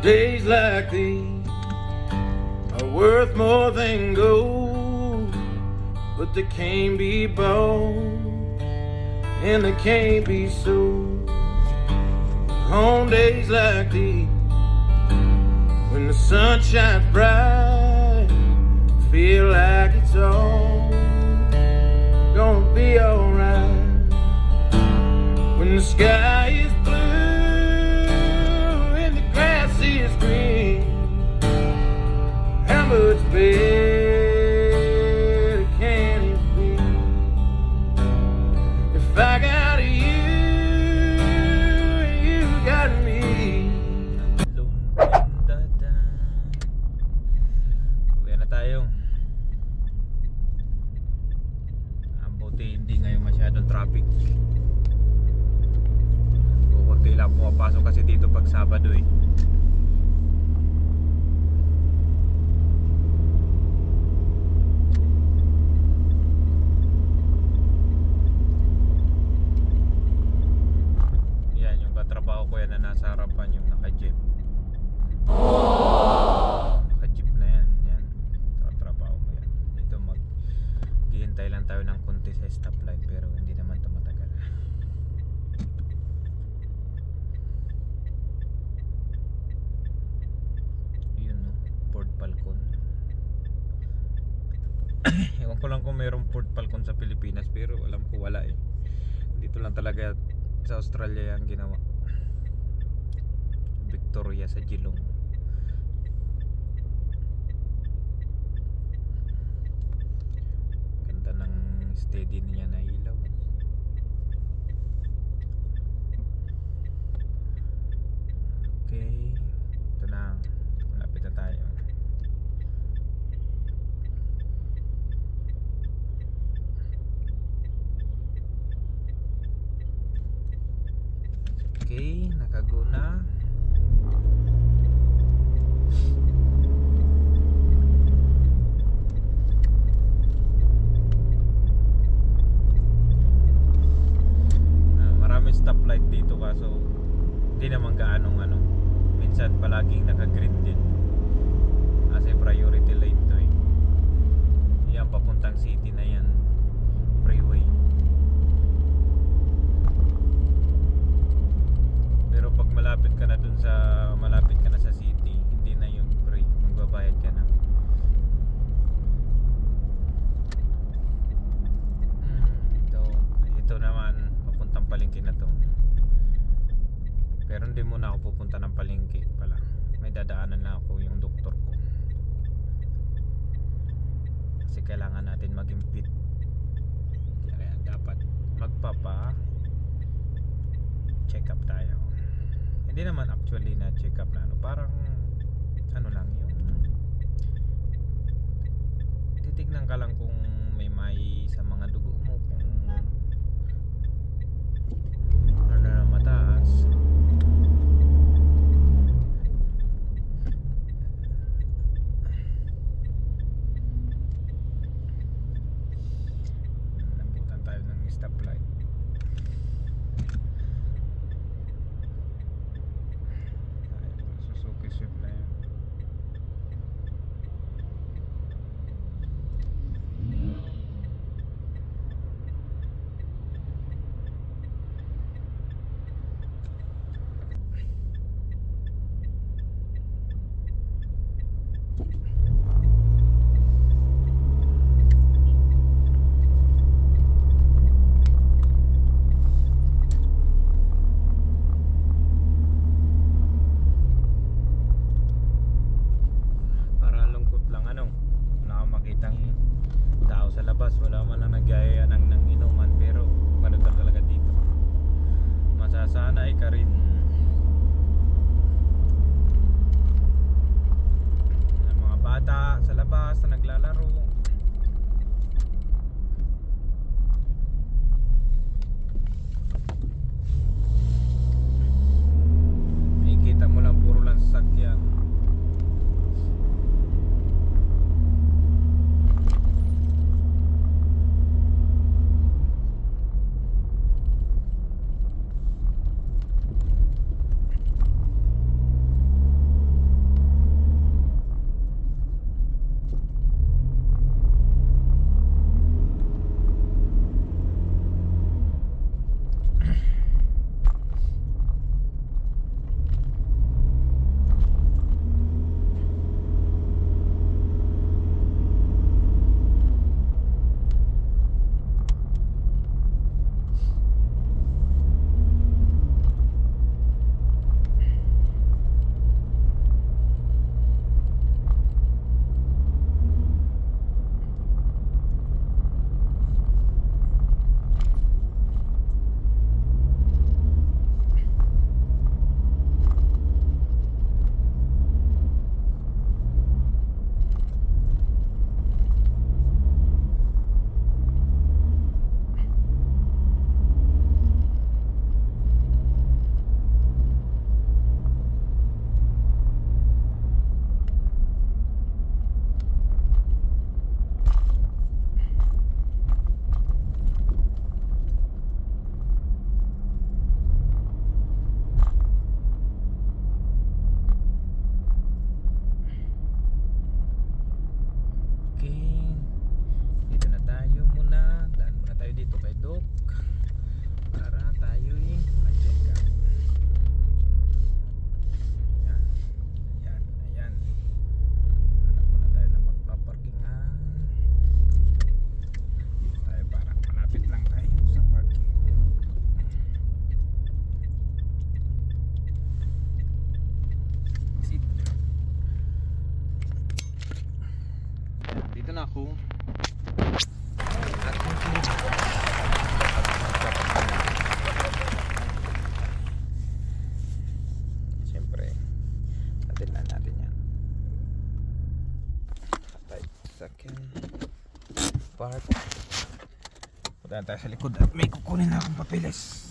Days like these are worth more than gold, but they can't be bought and they can't be sold. On days like these, when the sun shines bright, feel like it's all gonna be alright. When the sky is blue and the grass is green, how much better can it be? If I got you and you got me. Uwi na tayo. Ang buti hindi ngayon masyadong traffic. Kunti lang pumapasok kasi dito pag Sabado eh. Yan yung katrabaho ko yan na nasa harapan, yung naka-jeep. Naka-jeep na yan. Yan, katrabaho ko yan. Dito maghihintay lang tayo ng konti sa stoplight, pero hindi naman ito matagal. Yun no, Ford Falcon. Ewan ko lang kung mayroong Ford Falcon sa Pilipinas, pero alam ko wala eh. Dito lang talaga sa Australia yung ginawa. Victoria sa Geelong. Ganda ng steady niya na ilaw. Okay, ito na, malapit na tayo. Okay, nakago na. Maraming stoplight dito kaso hindi naman gaanong ano. Minsan palaging naka-green din. Kasi priority lane to eh. Yan papuntang city na yan. Freeway. Pero pag malapit ka na dun sa city, hindi na yung free, magbabayad ka na. Ito naman papuntang palengke na to. Pero hindi muna ako pupunta ng palengke pala. May dadaanan na ako, yung doktor ko. Kasi kailangan natin maging fit. Kaya dapat magpapa check up tayo. Hindi naman actually na check up na ano, parang ano lang yung titignan ka lang kung may sa mga dugo mo, kung ano na mataas. Lambutan tayo ng stoplight. Suzuki Swift na yun. Second part. Punta tayo sa likod at may kukunin na akong papeles.